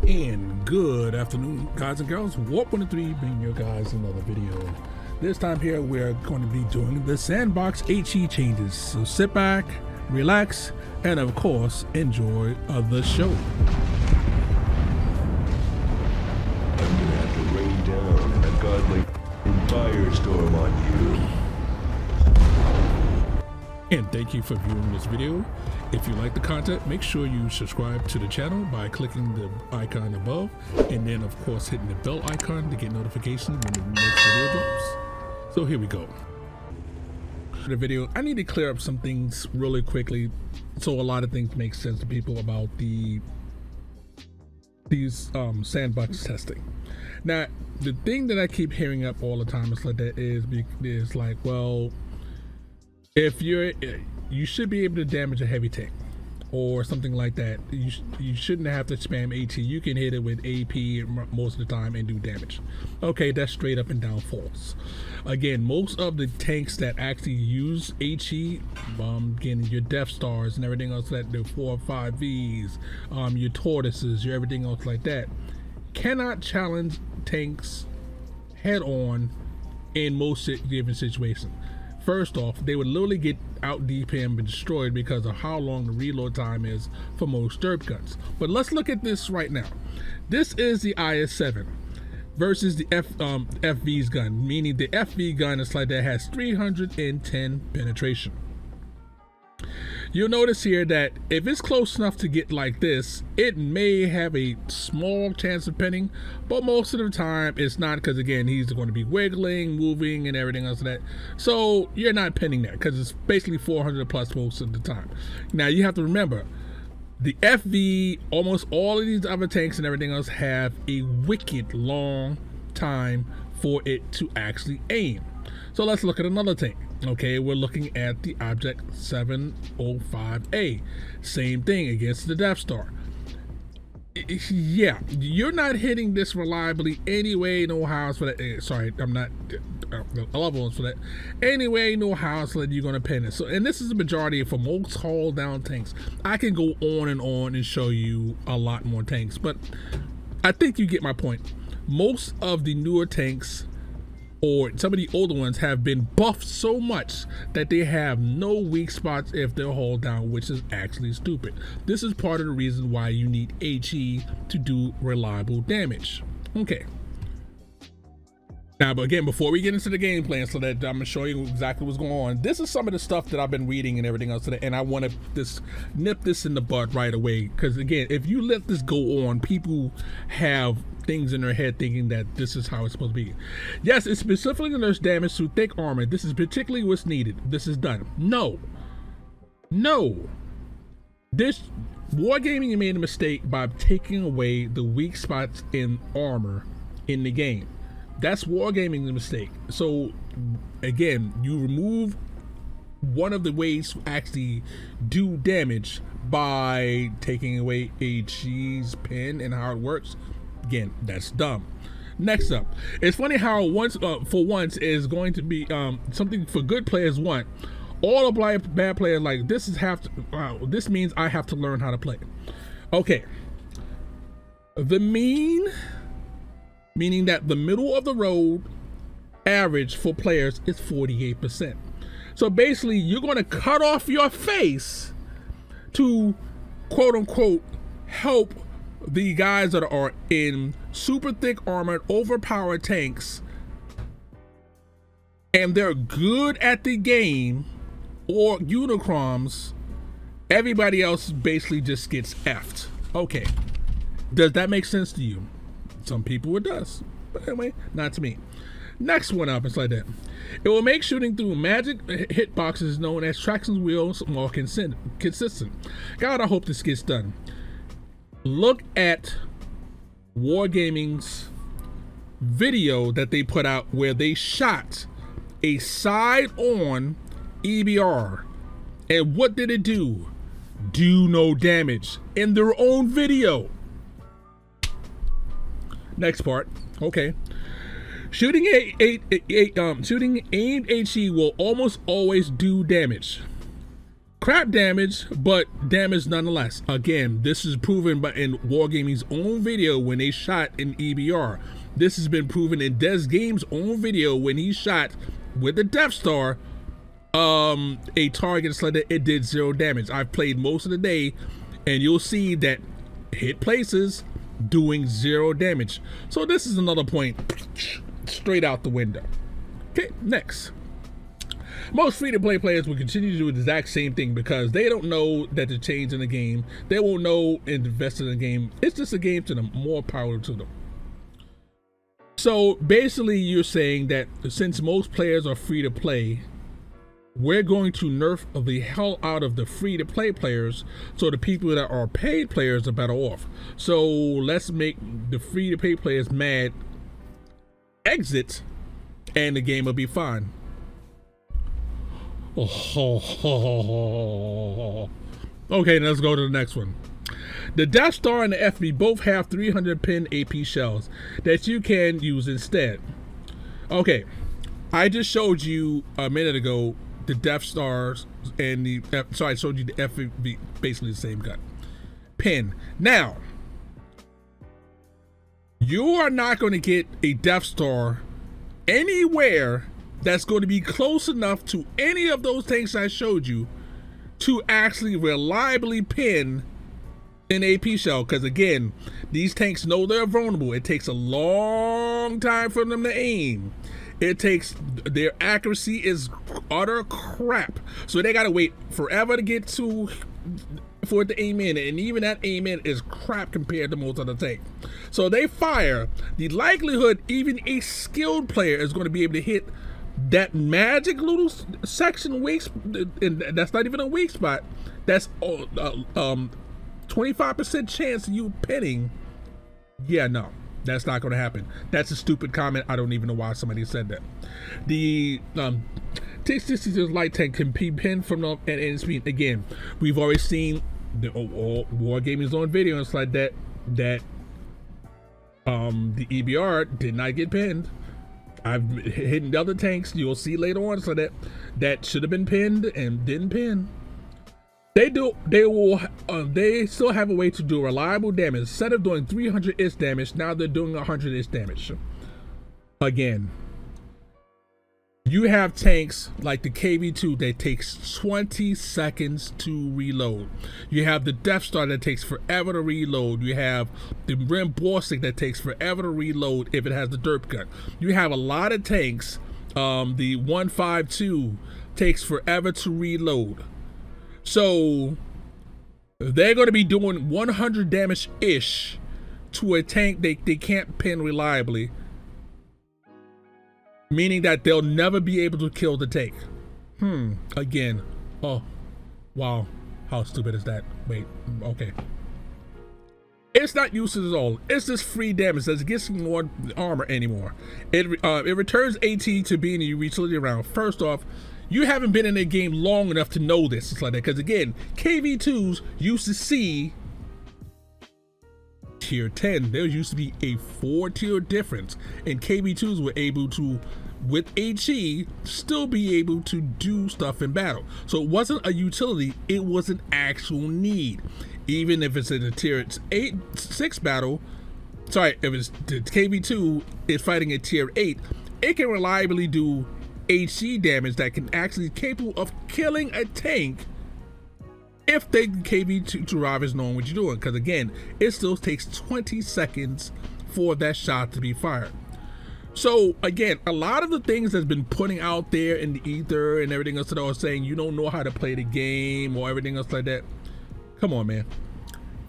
And good afternoon, guys and girls. Warp103 bringing you guys another video. This time here we're going to be doing the sandbox HE changes. So sit back, relax, and of course enjoy the show. I'm gonna have to rain down a godly firestorm on you. And thank you for viewing this video. If you like the content, make sure you subscribe to the channel by clicking the icon above, and then of course hitting the bell icon to get notifications when the next video drops. So here we go. For the video, I need to clear up some things really quickly so a lot of things make sense to people about these sandbox testing. Now, the thing that I keep hearing up all the time is like that is like, well, if you should be able to damage a heavy tank or something like that. You shouldn't have to spam AT. You can hit it with AP most of the time and do damage. Okay, that's straight up and down false. Again, most of the tanks that actually use HE, again, your Death Stars and everything else, that the 4 or 5 Vs, your Tortoises, your everything else like that, cannot challenge tanks head on in most given situations. First off, they would literally get out DPM and destroyed because of how long the reload time is for most derp guns. But let's look at this right now. This is the IS-7 versus the FV's gun, meaning the FV gun is like that has 310 penetration. You'll notice here that if it's close enough to get like this, it may have a small chance of pinning, but most of the time it's not, because again, he's going to be wiggling, moving, and everything else like that. So you're not pinning that because it's basically 400 plus most of the time. Now you have to remember, the FV, almost all of these other tanks and everything else have a wicked long time for it to actually aim. So let's look at another tank. Okay, we're looking at the Object 705A. Same thing against the Death Star. Yeah, you're not hitting this reliably anyway, no how for that. Sorry, I'm not levels for that. Anyway, no how so that you're gonna pin it. So, and this is the majority for most haul down tanks. I can go on and show you a lot more tanks, but I think you get my point. Most of the newer tanks, or some of the older ones, have been buffed so much that they have no weak spots if they're hauled down, which is actually stupid. This is part of the reason why you need HE to do reliable damage. Okay. Now, but again, before we get into the game plan, so that I'm gonna show you exactly what's going on, this is some of the stuff that I've been reading and everything else today, and I want to nip this in the bud right away, because again, if you let this go on, people have things in their head thinking that this is how it's supposed to be. Yes, it's specifically nerfs damage through thick armor. This is particularly what's needed. This is done. No. This Wargaming made a mistake by taking away the weak spots in armor in the game. That's Wargaming's mistake. So again, you remove one of the ways to actually do damage by taking away HE's pin and how it works. Again, that's dumb. Next up, it's funny how for once is going to be something for good players want. All the bad players like this this means I have to learn how to play. Okay, the meaning that the middle of the road average for players is 48%. So basically, you're going to cut off your face to quote unquote help the guys that are in super thick armored overpowered tanks and they're good at the game, or Unicroms. Everybody else basically just gets effed. Okay, does that make sense to you? Some people it does, but anyway, not to me. Next one up, it's like that. It will make shooting through magic hitboxes known as traction wheels more consistent. God, I hope this gets done. Look at Wargaming's video that they put out where they shot a side-on EBR, and what did it do? Do no damage in their own video. Next part. Okay. Shooting aimed HE will almost always do damage. Crap damage, but damage nonetheless. Again, this is proven by in Wargaming's own video when they shot in EBR. This has been proven in Des Game's own video when he shot with the Death Star a target so that it did 0 damage. I've played most of the day, and you'll see that hit places doing 0 damage. So this is another point straight out the window. Okay, next. Most free-to-play players will continue to do the exact same thing because they don't know that the change in the game. They won't know and invest in the game. It's just a game to them. More power to them. So basically, you're saying that since most players are free-to-play, we're going to nerf the hell out of the free-to-play players, so the people that are paid players are better off. So let's make the free-to-play players mad, exit, and the game will be fine. Okay, let's go to the next one. The Death Star and the FB both have 300 pin AP shells that you can use instead. Okay, I just showed you a minute ago the Death Stars and the I showed you the FB, basically the same gun. Pin. Now, you are not going to get a Death Star anywhere that's going to be close enough to any of those tanks I showed you to actually reliably pin an AP shell, because again, these tanks know they're vulnerable. It takes a long time for them to aim. It takes, their accuracy is utter crap, so they gotta wait forever to get to for it to aim in, and even that aim in is crap compared to most of the tank. So they fire. The likelihood even a skilled player is going to be able to hit that magic little section weak, and that's not even a weak spot. That's 25% chance of you pinning. Yeah, no, that's not going to happen. That's a stupid comment. I don't even know why somebody said that. The T-66 light tank can be pinned from the at any speed. Again, we've already seen the Wargaming's own video. It's like that the EBR did not get pinned. I've hidden the other tanks. You'll see later on, so that should have been pinned and didn't pin. They still have a way to do reliable damage. Instead of doing 300-ish damage, now they're doing 100-ish damage. Again, you have tanks like the KV-2 that takes 20 seconds to reload. You have the Death Star that takes forever to reload. You have the Rim Borsig that takes forever to reload if it has the derp gun. You have a lot of tanks. The 152 takes forever to reload. So they're going to be doing 100 damage-ish to a tank they can't pin reliably, meaning that they'll never be able to kill the tank. Again. Oh, wow. How stupid is that? Wait, okay. It's not useless at all. It's just free damage that gets more armor anymore. It returns AT to being a utility round. First off, you haven't been in a game long enough to know this. It's like that, because again, KV2s used to see tier 10. There used to be a 4-tier difference, and KV2s were able to, with HE, still be able to do stuff in battle. So it wasn't a utility, it was an actual need. Even if it's in a tier 6 battle, sorry, if it's the KV2 is fighting a tier 8, it can reliably do HE damage that can actually be capable of killing a tank if the KV2 drive is knowing what you're doing, because again, it still takes 20 seconds for that shot to be fired. So again, a lot of the things that's been putting out there in the ether and everything else that I was saying, you don't know how to play the game or everything else like that. Come on, man.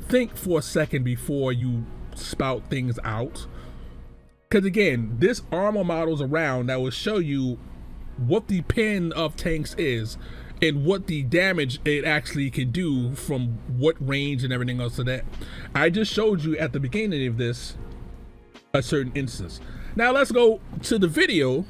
Think for a second before you spout things out. Because again, this armor model's around that will show you what the pin of tanks is and what the damage it actually can do from what range and everything else of that. I just showed you at the beginning of this a certain instance. Now let's go to the video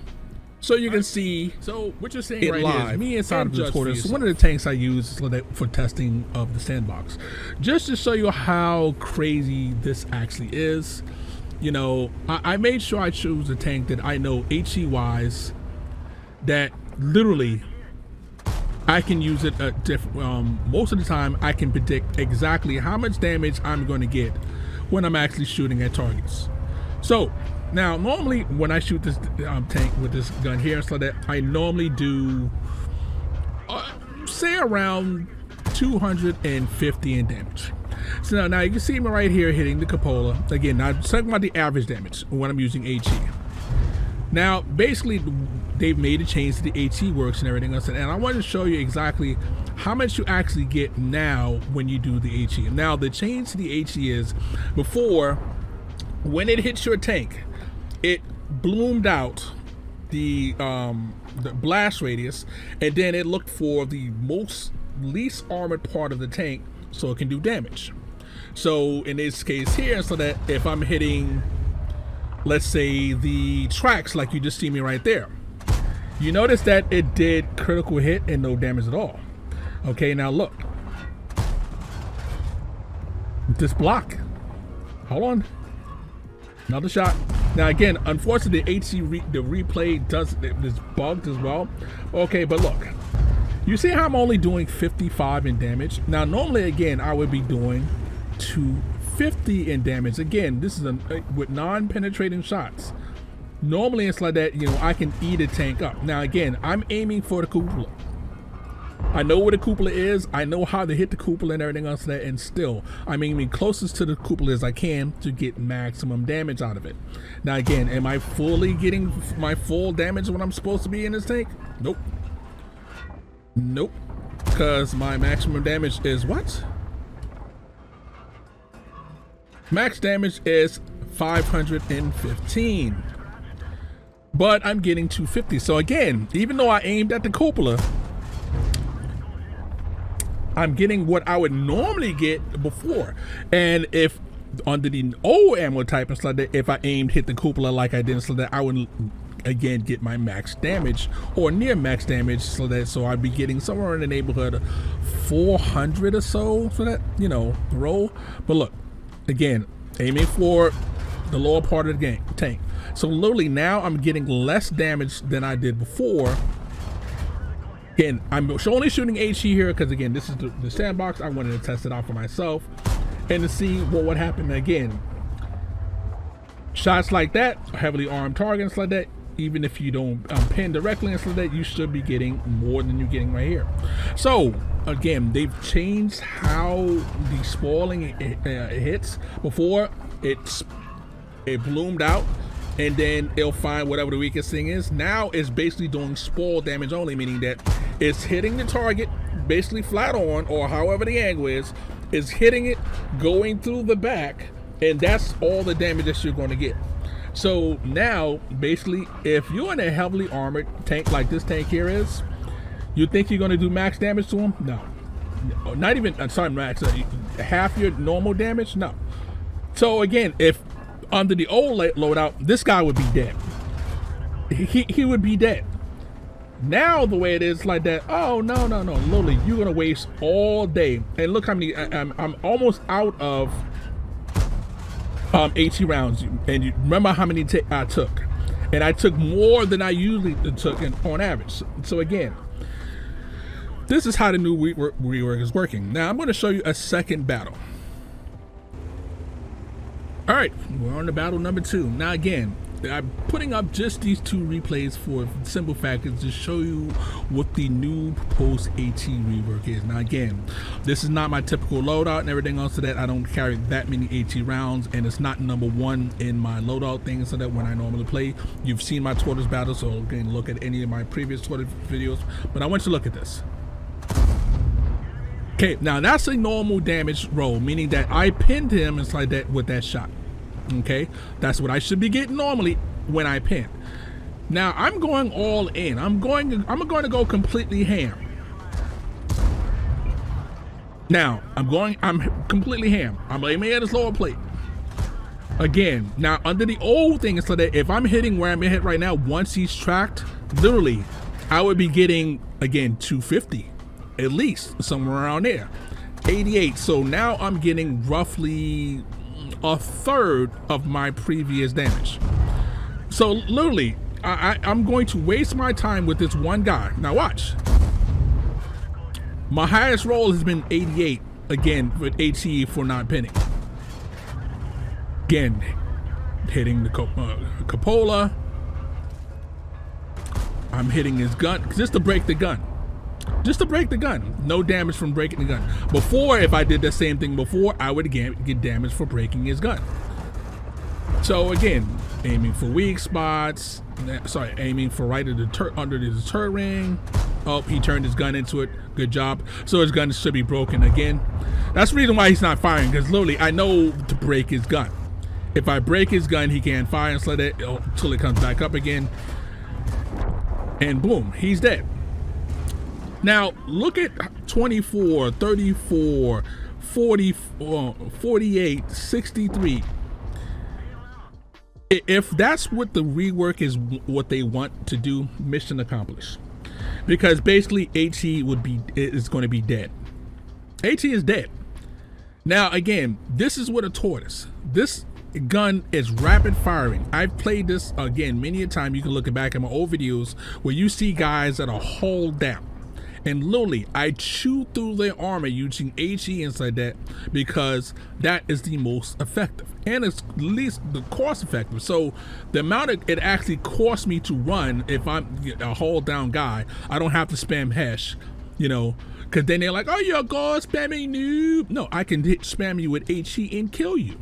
so you can see. So what you're saying right live. Here is me inside of the Discord. It's one of the tanks I use for testing of the sandbox, just to show you how crazy this actually is. You know, I made sure I chose a tank that I know HE wise that literally I can use it most of the time. I can predict exactly how much damage I'm going to get when I'm actually shooting at targets. So now normally when I shoot this tank with this gun here, so that I normally do say around 250 in damage. So now you can see me right here hitting the cupola. Again, now I'm talking about the average damage when I'm using HE. Now, basically, they've made a change to the HE works and everything else. And I wanted to show you exactly how much you actually get now when you do the HE. Now, the change to the HE is before, when it hits your tank, it bloomed out the blast radius, and then it looked for the least armored part of the tank so it can do damage. So in this case here, so that if I'm hitting, let's say, the tracks like you just see me right there, you notice that it did critical hit and no damage at all. Okay, now look, this block, hold on, another shot. Now again, unfortunately, the replay is bugged as well. Okay, but look, you see how I'm only doing 55 in damage? Now normally, again, I would be doing 250 in damage. Again, this is with non-penetrating shots. Normally it's like that, you know, I can eat a tank up. Now again, I'm aiming for the cupola. I know where the cupola is. I know how to hit the cupola and everything else like that, and still I'm aiming closest to the cupola as I can to get maximum damage out of it. Now again, am I fully getting my full damage when I'm supposed to be in this tank? Nope. Nope. Because my maximum damage is what? Max damage is 515. But I'm getting 250. So again, even though I aimed at the cupola, I'm getting what I would normally get before. And if under the old ammo type and stuff, that if I aimed hit the cupola like I did, so that I would again get my max damage or near max damage, so I'd be getting somewhere in the neighborhood of 400 or so for that, you know, roll. But look, again, aiming for the lower part of the tank. So literally now I'm getting less damage than I did before. Again, I'm only shooting HE here because again, this is the sandbox. I wanted to test it out for myself and to see what would happen. Again, shots like that, heavily armed targets like that, even if you don't pin directly and stuff like that, you should be getting more than you're getting right here. So again, they've changed how the spoiling hits. Before it bloomed out and then it'll find whatever the weakest thing is. Now it's basically doing spoil damage only, meaning that it's hitting the target basically flat on, or however the angle is hitting it, going through the back, and that's all the damage that you're going to get. So now basically, if you're in a heavily armored tank like this tank here is, you think you're going to do max damage to him? No, not even, I'm sorry, max, half your normal damage? No. So again, if under the old loadout, this guy would be dead. He would be dead. Now the way it is like that, oh no, literally you're gonna waste all day. And look how many I'm almost out of 80 rounds. And you remember how many I took, and I took more than I usually took on average. So again, this is how the new rework is working. Now I'm going to show you a second battle. All right, we're on to battle number 2. Now again, I'm putting up just these 2 replays for simple factors to show you what the new post AT rework is. Now again, this is not my typical loadout and everything else, so that I don't carry that many AT rounds, and it's not number 1 in my loadout thing, so that when I normally play, you've seen my Tortoise battle, so again, look at any of my previous Tortoise videos, but I want you to look at this. Okay, now that's a normal damage roll, meaning that I pinned him and like that with that shot. Okay, that's what I should be getting normally when I pin. Now I'm going all in. I'm going to go completely ham. Now I'm completely ham. I'm aiming at his lower plate. Again, now under the old thing, so that if I'm hitting where I'm hit right now, once he's tracked, literally, I would be getting again 250, at least somewhere around there, 88. So now I'm getting roughly a third of my previous damage. So literally, I'm going to waste my time with this one guy. Now watch. My highest roll has been 88, again, with HE for not pinning. Again, hitting the cupola. I'm hitting his gun, just to break the gun. Just to break the gun. No damage from breaking the gun. Before, if I did the same thing before, I would get damage for breaking his gun. So again, aiming for weak spots. Sorry, aiming for right under the turret ring. Oh, he turned his gun into it. Good job. So his gun should be broken again. That's the reason why he's not firing, because literally I know to break his gun. If I break his gun, he can't fire until it comes back up again. And boom, he's dead. Now look at 24, 34, 44, 48, 63. If that's what the rework is, what they want to do, mission accomplished. Because basically HE is going to be dead. HE is dead. Now again, this is what a tortoise. This gun is rapid firing. I've played this again many a time. You can look back at my old videos where you see guys that are hauled down. And literally, I chew through their armor using HE inside that, because that is the most effective and it's least the cost effective. So the amount it actually costs me to run, if I'm a haul down guy, I don't have to spam hash, you know, because then they're like, oh, you're a god spamming noob. No, I can spam you with HE and kill you.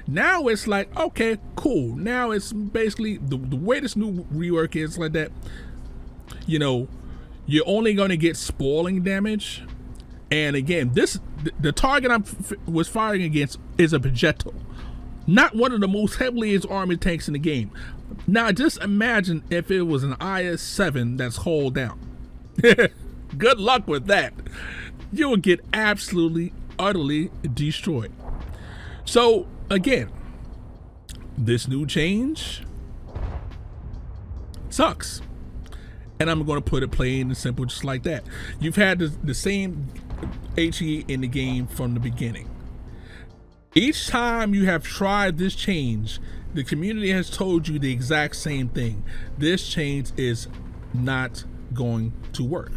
Now it's like, okay, cool. Now it's basically the way this new rework is like that, you know, you're only going to get spoiling damage. And again, the target I was firing against is a projectile, not one of the most heavily used armored tanks in the game. Now just imagine if it was an IS-7 that's hauled down. Good luck with that. You will get absolutely, utterly destroyed. So again, this new change sucks. And I'm going to put it plain and simple, just like that. You've had the same HE in the game from the beginning. Each time you have tried this change, the community has told you the exact same thing. This change is not going to work.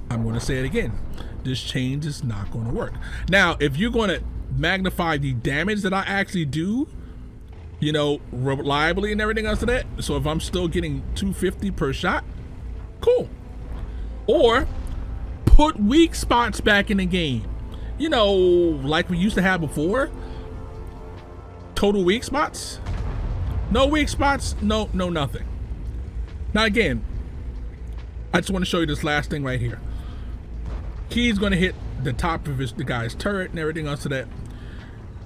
I'm going to say it again. This change is not going to work. Now, if you're going to magnify the damage that I actually do, you know, reliably and everything else to that, so if I'm still getting 250 per shot, cool. Or put weak spots back in the game, you know, like we used to have before. Total weak spots, no weak spots, no nothing. Now again, I just want to show you this last thing right here. He's going to hit the top of the guy's turret and everything else to that,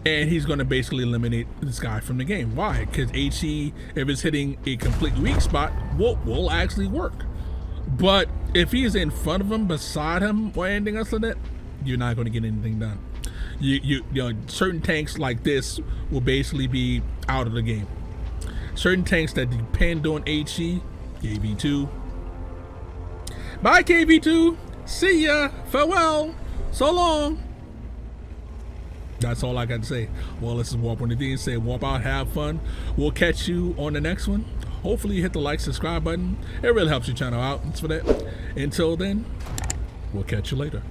and he's going to basically eliminate this guy from the game. Why? Because HE, if it's hitting a complete weak spot, will actually work. But if he's in front of him, beside him, or anything else like that, you're not going to get anything done. You know, certain tanks like this will basically be out of the game. Certain tanks that depend on HE, KV2. Bye, KV2. See ya. Farewell. So long. That's all I got to say. Well, this is Warp103. Say warp out, have fun. We'll catch you on the next one. Hopefully you hit the like, subscribe button. It really helps your channel out. Thanks for that. Until then, we'll catch you later.